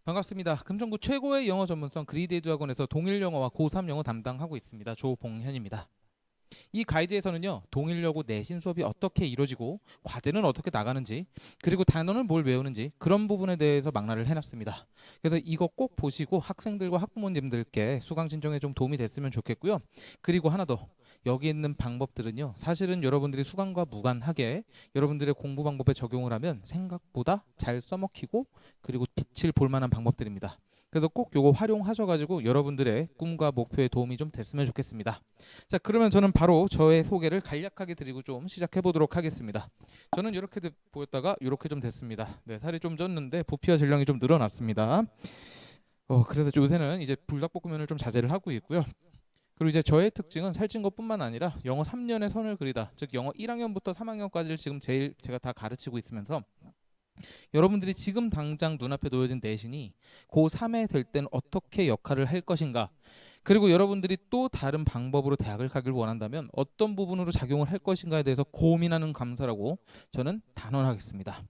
반갑습니다. 금천구 최고의 영어 전문성 그리드에듀 학원에서 동일 영어와 고3 영어 담당하고 있습니다. 조봉현입니다. 이 가이드에서는요, 동일여고 내신 수업이 어떻게 이루어지고 과제는 어떻게 나가는지, 그리고 단어는 뭘 외우는지 그런 부분에 대해서 망라를 해놨습니다. 그래서 이거 꼭 보시고 학생들과 학부모님들께 수강 신청에 좀 도움이 됐으면 좋겠고요. 그리고 하나 더, 여기 있는 방법들은요, 사실은 여러분들이 수강과 무관하게 여러분들의 공부 방법에 적용을 하면 생각보다 잘 써먹히고 그리고 빛을 볼 만한 방법들입니다. 그래서 꼭 요거 활용하셔가지고 여러분들의 꿈과 목표에 도움이 좀 됐으면 좋겠습니다. 자, 그러면 저는 바로 저의 소개를 간략하게 드리고 좀 시작해 보도록 하겠습니다. 저는 이렇게 보였다가 이렇게 좀 됐습니다. 네, 살이 좀 쪘는데 부피와 질량이 좀 늘어났습니다. 그래서 요새는 이제 불닭볶음면을 좀 자제를 하고 있고요. 그리고 이제 저의 특징은 살찐 것뿐만 아니라 영어 3년의 선을 그리다, 즉 영어 1학년부터 3학년까지를 지금 제일 제가 다 가르치고 있으면서 여러분들이 지금 당장 눈앞에 놓여진 내신이 고3에 될 때는 어떻게 역할을 할 것인가, 그리고 여러분들이 또 다른 방법으로 대학을 가길 원한다면 어떤 부분으로 작용을 할 것인가에 대해서 고민하는 감사라고 저는 단언하겠습니다.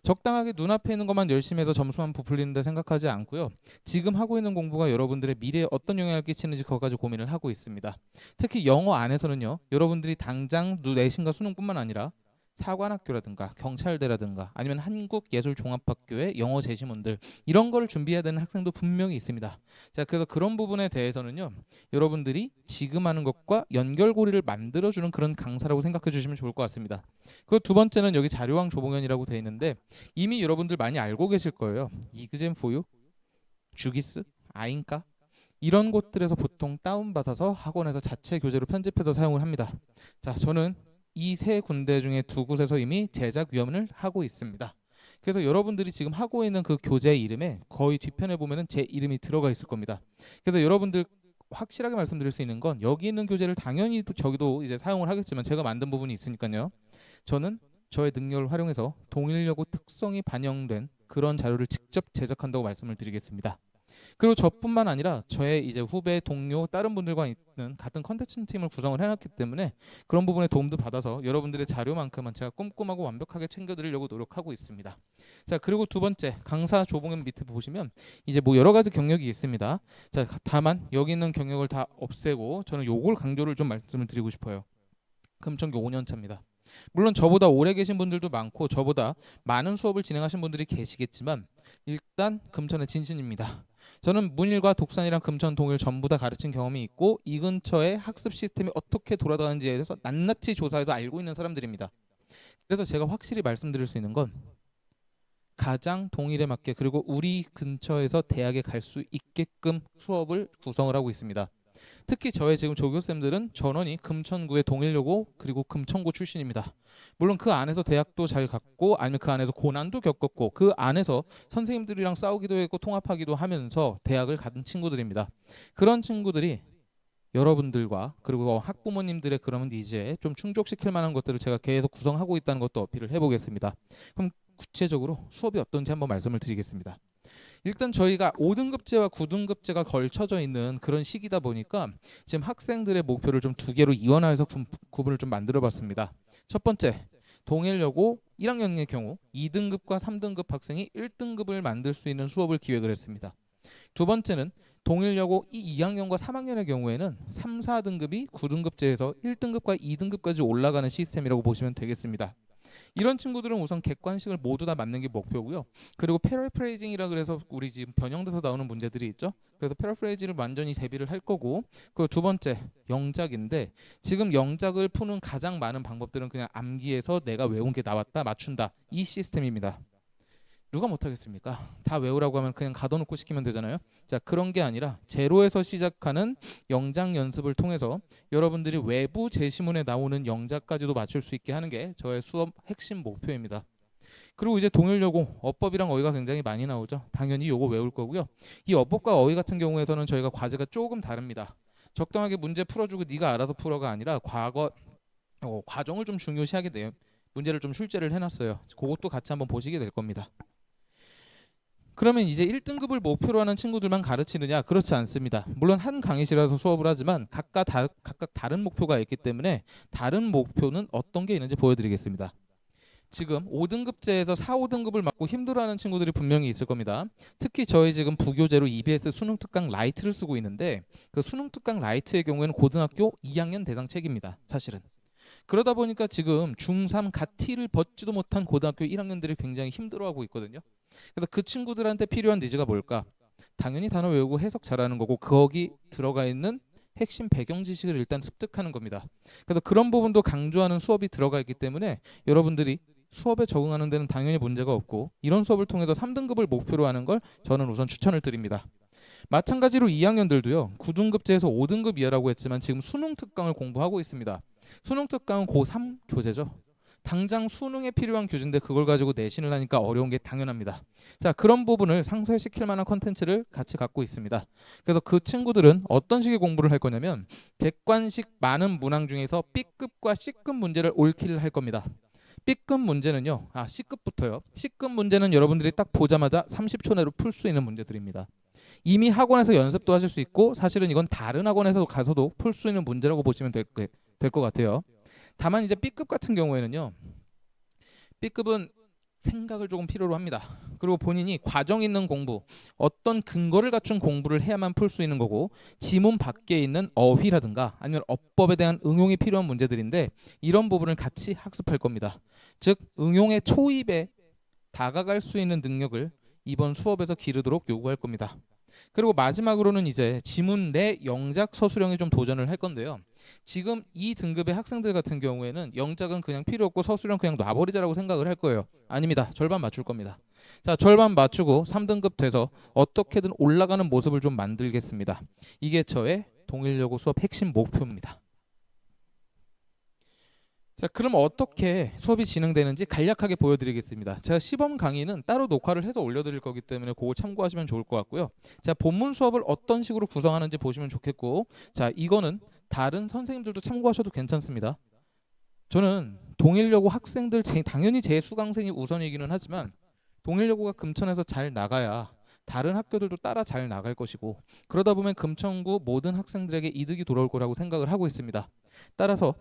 적당하게 눈앞에 있는 것만 열심히 해서 점수만 부풀리는다 생각하지 않고요. 지금 하고 있는 공부가 여러분들의 미래에 어떤 영향을 끼치는지 그거 가지고 고민을 하고 있습니다. 특히 영어 안에서는요, 여러분들이 당장 내신과 수능뿐만 아니라 사관학교라든가 경찰대라든가 아니면 한국예술종합학교의 영어 제시문들, 이런 거를 준비해야 되는 학생도 분명히 있습니다. 자, 그래서 그런 부분에 대해서는요, 여러분들이 지금 하는 것과 연결고리를 만들어주는 그런 강사라고 생각해 주시면 좋을 것 같습니다. 그 두 번째는 여기 자료왕 조봉현이라고 되어 있는데 이미 여러분들 많이 알고 계실 거예요. 이그젠4유, 주기스, 아인카, 이런 곳들에서 보통 다운받아서 학원에서 자체 교재로 편집해서 사용을 합니다. 자, 저는 이 세 군데 중에 두 곳에서 이미 제작 위원을 하고 있습니다. 그래서 여러분들이 지금 하고 있는 그 교재 이름에 거의 뒤편에 보면은 제 이름이 들어가 있을 겁니다. 그래서 여러분들 확실하게 말씀드릴 수 있는 건 여기 있는 교재를 당연히 또 저기도 이제 사용을 하겠지만 제가 만든 부분이 있으니까요. 저는 저의 능력을 활용해서 동일여고 특성이 반영된 그런 자료를 직접 제작한다고 말씀을 드리겠습니다. 그리고 저뿐만 아니라 저의 이제 후배, 동료, 다른 분들과 있는 같은 컨텐츠 팀을 구성을 해놨기 때문에 그런 부분에 도움도 받아서 여러분들의 자료만큼은 제가 꼼꼼하고 완벽하게 챙겨드리려고 노력하고 있습니다. 자, 그리고 두 번째, 강사 조봉현 밑에 보시면 이제 뭐 여러 가지 경력이 있습니다. 자, 다만 여기 있는 경력을 다 없애고 저는 요걸 강조를 좀 말씀을 드리고 싶어요. 금천교 5년 차입니다. 물론 저보다 오래 계신 분들도 많고 저보다 많은 수업을 진행하신 분들이 계시겠지만 일단 금천의 진신입니다. 저는 문일과 독산이랑 금천, 동일 전부 다 가르친 경험이 있고 이 근처의 학습 시스템이 어떻게 돌아가는지에 대해서 낱낱이 조사해서 알고 있는 사람들입니다. 그래서 제가 확실히 말씀드릴 수 있는 건 가장 동일에 맞게 그리고 우리 근처에서 대학에 갈 수 있게끔 수업을 구성을 하고 있습니다. 특히 저의 지금 조교쌤들은 전원이 금천구의 동일여고 그리고 금천고 출신입니다. 물론 그 안에서 대학도 잘 갔고 아니면 그 안에서 고난도 겪었고 그 안에서 선생님들이랑 싸우기도 했고 통합하기도 하면서 대학을 가는 친구들입니다. 그런 친구들이 여러분들과 그리고 학부모님들의 그런 니즈에 좀 충족시킬 만한 것들을 제가 계속 구성하고 있다는 것도 어필을 해보겠습니다. 그럼 구체적으로 수업이 어떤지 한번 말씀을 드리겠습니다. 일단 저희가 5등급제와 9등급제가 걸쳐져 있는 그런 시기다 보니까 지금 학생들의 목표를 좀 두 개로 이원화해서 구분을 좀 만들어 봤습니다. 첫 번째, 동일여고 1학년의 경우 2등급과 3등급 학생이 1등급을 만들 수 있는 수업을 기획을 했습니다. 두 번째는 동일여고 2학년과 3학년의 경우에는 3, 4등급이 9등급제에서 1등급과 2등급까지 올라가는 시스템이라고 보시면 되겠습니다. 이런 친구들은 우선 객관식을 모두 다 맞는 게 목표고요. 그리고 패러프레이징이라 그래서 우리 지금 변형돼서 나오는 문제들이 있죠. 그래서 패러프레이징을 완전히 대비를 할 거고, 그 두 번째 영작인데 지금 영작을 푸는 가장 많은 방법들은 그냥 암기해서 내가 외운 게 나왔다 맞춘다 이 시스템입니다. 누가 못하겠습니까? 다 외우라고 하면 그냥 가둬놓고 시키면 되잖아요. 자, 그런 게 아니라 제로에서 시작하는 영작 연습을 통해서 여러분들이 외부 제시문에 나오는 영작까지도 맞출 수 있게 하는 게 저의 수업 핵심 목표입니다. 그리고 이제 동일여고 어법이랑 어휘가 굉장히 많이 나오죠. 당연히 요거 외울 거고요. 이 어법과 어휘 같은 경우에서는 저희가 과제가 조금 다릅니다. 적당하게 문제 풀어주고 네가 알아서 풀어가 아니라 과정을 좀 중요시하게 돼요. 문제를 좀 출제를 해놨어요. 그것도 같이 한번 보시게 될 겁니다. 그러면 이제 1등급을 목표로 하는 친구들만 가르치느냐? 그렇지 않습니다. 물론 한 강의실에서 수업을 하지만 각각 다른 목표가 있기 때문에 다른 목표는 어떤 게 있는지 보여드리겠습니다. 지금 5등급제에서 4, 5등급을 맞고 힘들어하는 친구들이 분명히 있을 겁니다. 특히 저희 지금 부교재로 EBS 수능 특강 라이트를 쓰고 있는데 그 수능 특강 라이트의 경우에는 고등학교 2학년 대상 책입니다. 사실은. 그러다 보니까 지금 중3 갓티를 벗지도 못한 고등학교 1학년들이 굉장히 힘들어하고 있거든요. 그래서 그 친구들한테 필요한 니즈가 뭘까? 당연히 단어 외우고 해석 잘하는 거고 거기 들어가 있는 핵심 배경 지식을 일단 습득하는 겁니다. 그래서 그런 부분도 강조하는 수업이 들어가 있기 때문에 여러분들이 수업에 적응하는 데는 당연히 문제가 없고 이런 수업을 통해서 3등급을 목표로 하는 걸 저는 우선 추천을 드립니다. 마찬가지로 2학년들도요. 9등급제에서 5등급 이하라고 했지만 지금 수능 특강을 공부하고 있습니다. 수능 특강은 고3 교재죠. 당장 수능에 필요한 교재인데 그걸 가지고 내신을 하니까 어려운 게 당연합니다. 자, 그런 부분을 상쇄시킬 만한 컨텐츠를 같이 갖고 있습니다. 그래서 그 친구들은 어떤 식의 공부를 할 거냐면 객관식 많은 문항 중에서 B급과 C급 문제를 옳기를 할 겁니다. B급 문제는요. C급부터요. C급 문제는 여러분들이 딱 보자마자 30초 내로 풀 수 있는 문제들입니다. 이미 학원에서 연습도 하실 수 있고 사실은 이건 다른 학원에서 가서도 풀 수 있는 문제라고 보시면 될 것 같아요. 다만 이제 B급 같은 경우에는요. B급은 생각을 조금 필요로 합니다. 그리고 본인이 과정 있는 공부, 어떤 근거를 갖춘 공부를 해야만 풀 수 있는 거고 지문 밖에 있는 어휘라든가 아니면 어법에 대한 응용이 필요한 문제들인데 이런 부분을 같이 학습할 겁니다. 즉 응용의 초입에 다가갈 수 있는 능력을 이번 수업에서 기르도록 요구할 겁니다. 그리고 마지막으로는 이제 지문 내 영작 서술형에 좀 도전을 할 건데요. 지금 이 등급의 학생들 같은 경우에는 영작은 그냥 필요 없고 서술형 그냥 놔버리자라고 생각을 할 거예요. 아닙니다. 절반 맞출 겁니다. 자, 절반 맞추고 3등급 돼서 어떻게든 올라가는 모습을 좀 만들겠습니다. 이게 저의 동일여고 수업 핵심 목표입니다. 자, 그럼 어떻게 수업이 진행되는지 간략하게 보여드리겠습니다. 제가 시범 강의는 따로 녹화를 해서 올려드릴 거기 때문에 그걸 참고하시면 좋을 것 같고요. 자, 본문 수업을 어떤 식으로 구성하는지 보시면 좋겠고, 자, 이거는 다른 선생님들도 참고하셔도 괜찮습니다. 저는 동일여고 학생들 당연히 제 수강생이 우선이기는 하지만 동일여고가 금천에서 잘 나가야 다른 학교들도 따라 잘 나갈 것이고 그러다 보면 금천구 모든 학생들에게 이득이 돌아올 거라고 생각을 하고 있습니다. 따라서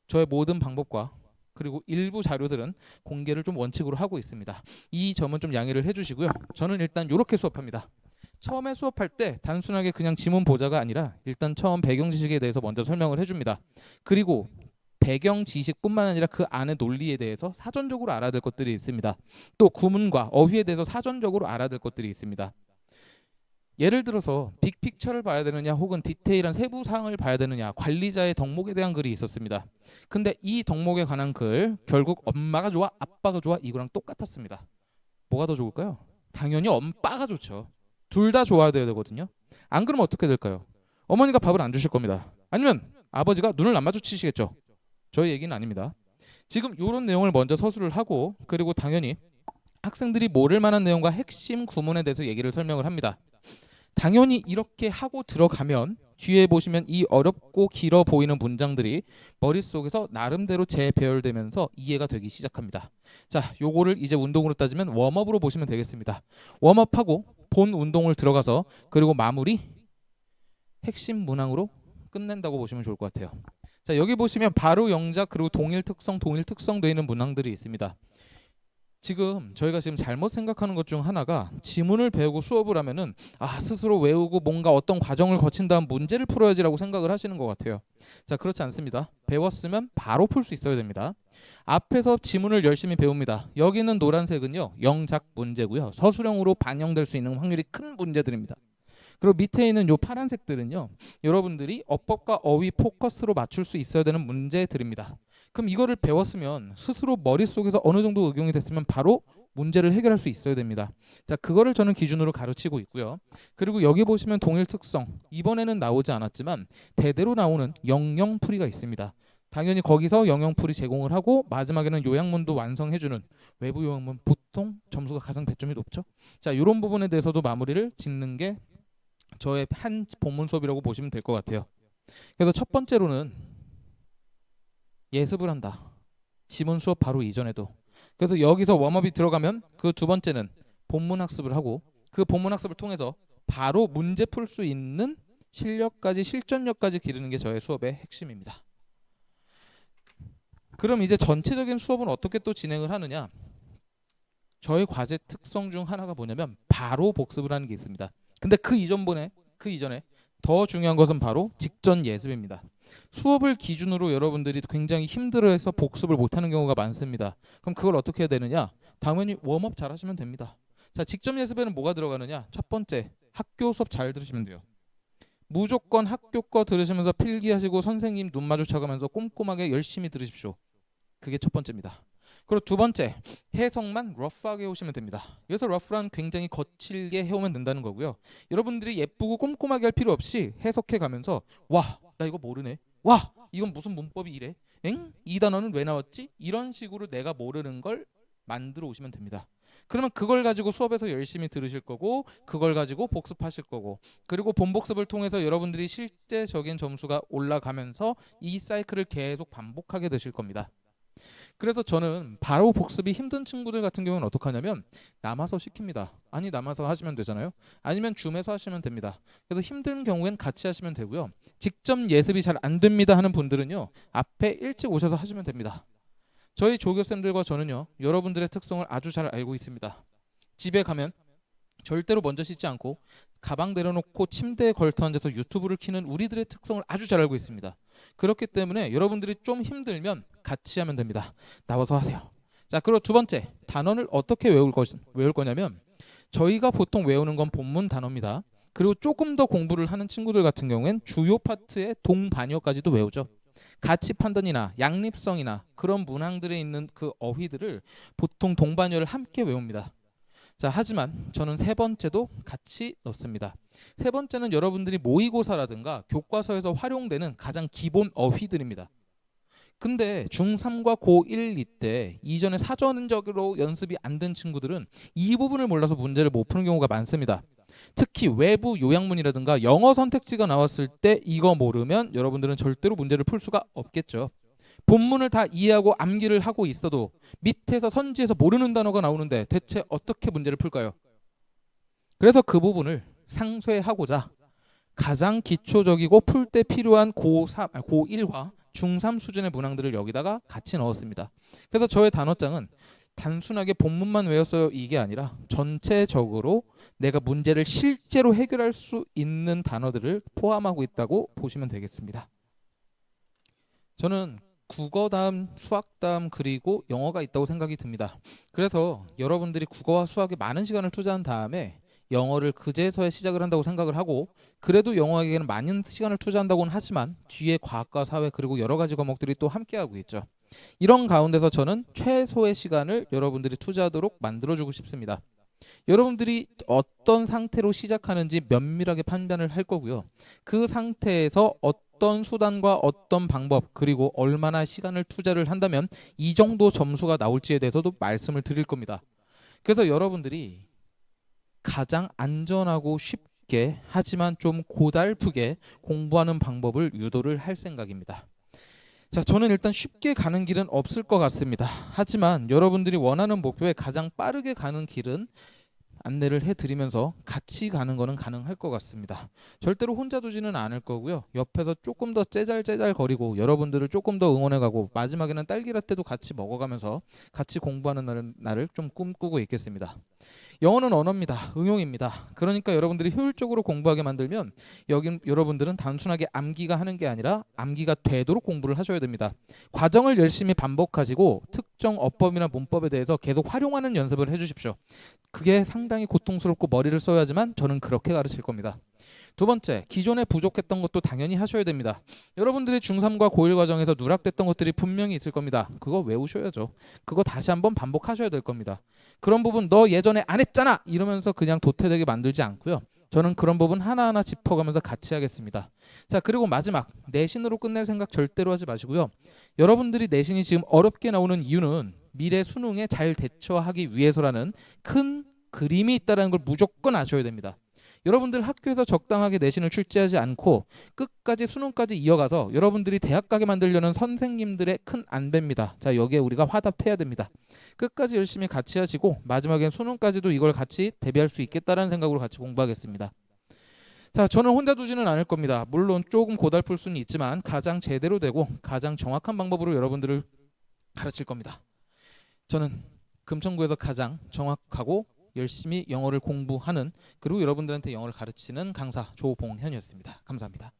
저의 모든 방법과 그리고 일부 자료들은 공개를 좀 원칙으로 하고 있습니다. 이 점은 좀 양해를 해주시고요. 저는 일단 이렇게 수업합니다. 처음에 수업할 때 단순하게 그냥 지문 보자가 아니라 일단 처음 배경 지식에 대해서 먼저 설명을 해줍니다. 그리고 배경 지식뿐만 아니라 그 안의 논리에 대해서 사전적으로 알아야 될 것들이 있습니다. 또 구문과 어휘에 대해서 사전적으로 알아야 될 것들이 있습니다. 예를 들어서 빅픽처를 봐야 되느냐 혹은 디테일한 세부 사항을 봐야 되느냐 관리자의 덕목에 대한 글이 있었습니다. 근데 이 덕목에 관한 글 결국 엄마가 좋아 아빠가 좋아 이거랑 똑같았습니다. 뭐가 더 좋을까요? 당연히 엄빠가 좋죠. 둘 다 좋아야 되거든요. 안 그러면 어떻게 될까요? 어머니가 밥을 안 주실 겁니다. 아니면 아버지가 눈을 안 마주치시겠죠. 저희 얘기는 아닙니다. 지금 이런 내용을 먼저 서술을 하고 그리고 당연히 학생들이 모를 만한 내용과 핵심 구문에 대해서 얘기를 설명을 합니다. 당연히 이렇게 하고 들어가면 뒤에 보시면 이 어렵고 길어 보이는 문장들이 머릿속에서 나름대로 재배열되면서 이해가 되기 시작합니다. 자, 요거를 이제 운동으로 따지면 웜업으로 보시면 되겠습니다. 웜업하고 본 운동을 들어가서 그리고 마무리 핵심 문항으로 끝낸다고 보시면 좋을 것 같아요. 자, 여기 보시면 바로 영작 그리고 동일 특성 되어 있는 문항들이 있습니다. 지금 저희가 지금 잘못 생각하는 것 중 하나가 지문을 배우고 수업을 하면은 스스로 외우고 뭔가 어떤 과정을 거친 다음 문제를 풀어야지라고 생각을 하시는 것 같아요. 자, 그렇지 않습니다. 배웠으면 바로 풀 수 있어야 됩니다. 앞에서 지문을 열심히 배웁니다. 여기는 노란색은요 영작 문제고요. 서술형으로 반영될 수 있는 확률이 큰 문제들입니다. 그리고 밑에 있는 요 파란색들은요 여러분들이 어법과 어휘 포커스로 맞출 수 있어야 되는 문제들입니다. 그럼 이거를 배웠으면 스스로 머릿속에서 어느 정도 응용이 됐으면 바로 문제를 해결할 수 있어야 됩니다. 자, 그거를 저는 기준으로 가르치고 있고요. 그리고 여기 보시면 동일 특성 이번에는 나오지 않았지만 대대로 나오는 영영풀이가 있습니다. 당연히 거기서 영영풀이 제공을 하고 마지막에는 요약문도 완성해주는 외부 요약문 보통 점수가 가장 배점이 높죠. 자, 이런 부분에 대해서도 마무리를 짓는 게 저의 한 본문 수업이라고 보시면 될 것 같아요. 그래서 첫 번째로는 예습을 한다. 지문 수업 바로 이전에도. 그래서 여기서 웜업이 들어가면 그 두 번째는 본문 학습을 하고 그 본문 학습을 통해서 바로 문제 풀 수 있는 실력까지 실전력까지 기르는 게 저의 수업의 핵심입니다. 그럼 이제 전체적인 수업은 어떻게 또 진행을 하느냐? 저의 과제 특성 중 하나가 뭐냐면 바로 복습을 하는 게 있습니다. 근데 그 이전에 더 중요한 것은 바로 직전 예습입니다. 수업을 기준으로 여러분들이 굉장히 힘들어해서 복습을 못하는 경우가 많습니다. 그럼 그걸 어떻게 해야 되느냐? 당연히 웜업 잘 하시면 됩니다. 자, 직전 예습에는 뭐가 들어가느냐? 첫 번째, 학교 수업 잘 들으시면 돼요. 무조건 학교 거 들으시면서 필기하시고 선생님 눈 마주쳐가면서 꼼꼼하게 열심히 들으십시오. 그게 첫 번째입니다. 그리고 두 번째, 해석만 러프하게 해오시면 됩니다. 여기서 러프란 굉장히 거칠게 해오면 된다는 거고요. 여러분들이 예쁘고 꼼꼼하게 할 필요 없이 해석해 가면서 와, 나 이거 모르네. 와, 이건 무슨 문법이 이래? 엥? 이 단어는 왜 나왔지? 이런 식으로 내가 모르는 걸 만들어 오시면 됩니다. 그러면 그걸 가지고 수업에서 열심히 들으실 거고, 그걸 가지고 복습하실 거고, 그리고 본복습을 통해서 여러분들이 실제적인 점수가 올라가면서 이 사이클을 계속 반복하게 되실 겁니다. 그래서 저는 바로 복습이 힘든 친구들 같은 경우는 어떻게 하냐면 남아서 시킵니다. 아니, 남아서 하시면 되잖아요. 아니면 줌에서 하시면 됩니다. 그래서 힘든 경우엔 같이 하시면 되고요. 직접 예습이 잘 안 됩니다 하는 분들은요, 앞에 일찍 오셔서 하시면 됩니다. 저희 조교쌤들과 저는요, 여러분들의 특성을 아주 잘 알고 있습니다. 집에 가면 절대로 먼저 씻지 않고 가방 내려놓고 침대에 걸터 앉아서 유튜브를 키는 우리들의 특성을 아주 잘 알고 있습니다. 그렇기 때문에 여러분들이 좀 힘들면 같이 하면 됩니다. 나와서 하세요. 자, 그리고 두 번째, 단어를 어떻게 외울 거냐면 저희가 보통 외우는 건 본문 단어입니다. 그리고 조금 더 공부를 하는 친구들 같은 경우엔 주요 파트의 동반어까지도 외우죠. 가치 판단이나 양립성이나 그런 문항들에 있는 그 어휘들을 보통 동반어를 함께 외웁니다. 자, 하지만 저는 세 번째도 같이 넣습니다. 세 번째는 여러분들이 모의고사라든가 교과서에서 활용되는 가장 기본 어휘들입니다. 근데 중3과 고1 이때 이전에 사전적으로 연습이 안 된 친구들은 이 부분을 몰라서 문제를 못 푸는 경우가 많습니다. 특히 외부 요약문이라든가 영어 선택지가 나왔을 때 이거 모르면 여러분들은 절대로 문제를 풀 수가 없겠죠. 본문을 다 이해하고 암기를 하고 있어도 밑에서 선지에서 모르는 단어가 나오는데 대체 어떻게 문제를 풀까요? 그래서 그 부분을 상쇄하고자 가장 기초적이고 풀 때 필요한 고1과 중3 수준의 문항들을 여기다가 같이 넣었습니다. 그래서 저의 단어장은 단순하게 본문만 외웠어요 이게 아니라 전체적으로 내가 문제를 실제로 해결할 수 있는 단어들을 포함하고 있다고 보시면 되겠습니다. 저는 국어 다음 수학 다음 그리고 영어가 있다고 생각이 듭니다. 그래서 여러분들이 국어와 수학에 많은 시간을 투자한 다음에 영어를 그제서야 시작을 한다고 생각을 하고, 그래도 영어에게는 많은 시간을 투자한다고는 하지만 뒤에 과학과 사회 그리고 여러 가지 과목들이 또 함께하고 있죠. 이런 가운데서 저는 최소의 시간을 여러분들이 투자하도록 만들어주고 싶습니다. 여러분들이 어떤 상태로 시작하는지 면밀하게 판단을 할 거고요. 그 상태에서 어떤 수단과 어떤 방법 그리고 얼마나 시간을 투자를 한다면 이 정도 점수가 나올지에 대해서도 말씀을 드릴 겁니다. 그래서 여러분들이 가장 안전하고 쉽게 하지만 좀 고달프게 공부하는 방법을 유도를 할 생각입니다. 자, 저는 일단 쉽게 가는 길은 없을 것 같습니다. 하지만 여러분들이 원하는 목표에 가장 빠르게 가는 길은 안내를 해드리면서 같이 가는 거는 가능할 것 같습니다. 절대로 혼자 두지는 않을 거고요. 옆에서 조금 더 째잘째잘 거리고 여러분들을 조금 더 응원해가고 마지막에는 딸기라떼도 같이 먹어가면서 같이 공부하는 날을 좀 꿈꾸고 있겠습니다. 영어는 언어입니다. 응용입니다. 그러니까 여러분들이 효율적으로 공부하게 만들면 여러분들은 단순하게 암기가 하는 게 아니라 암기가 되도록 공부를 하셔야 됩니다. 과정을 열심히 반복하시고 특정 어법이나 문법에 대해서 계속 활용하는 연습을 해주십시오. 그게 상당히 고통스럽고 머리를 써야 하지만 저는 그렇게 가르칠 겁니다. 두 번째, 기존에 부족했던 것도 당연히 하셔야 됩니다. 여러분들이 중3과 고1 과정에서 누락됐던 것들이 분명히 있을 겁니다. 그거 외우셔야죠. 그거 다시 한번 반복하셔야 될 겁니다. 그런 부분 너 예전에 안 했잖아 이러면서 그냥 도태되게 만들지 않고요. 저는 그런 부분 하나하나 짚어가면서 같이 하겠습니다. 자, 그리고 마지막, 내신으로 끝낼 생각 절대로 하지 마시고요. 여러분들이 내신이 지금 어렵게 나오는 이유는 미래 수능에 잘 대처하기 위해서라는 큰 그림이 있다는 걸 무조건 아셔야 됩니다. 여러분들 학교에서 적당하게 내신을 출제하지 않고 끝까지 수능까지 이어가서 여러분들이 대학 가게 만들려는 선생님들의 큰 안배입니다. 자, 여기에 우리가 화답해야 됩니다. 끝까지 열심히 같이 하시고 마지막엔 수능까지도 이걸 같이 대비할 수 있겠다라는 생각으로 같이 공부하겠습니다. 자, 저는 혼자 두지는 않을 겁니다. 물론 조금 고달플 수는 있지만 가장 제대로 되고 가장 정확한 방법으로 여러분들을 가르칠 겁니다. 저는 금천구에서 가장 정확하고 열심히 영어를 공부하는, 그리고 여러분들한테 영어를 가르치는 강사 조봉현이었습니다. 감사합니다.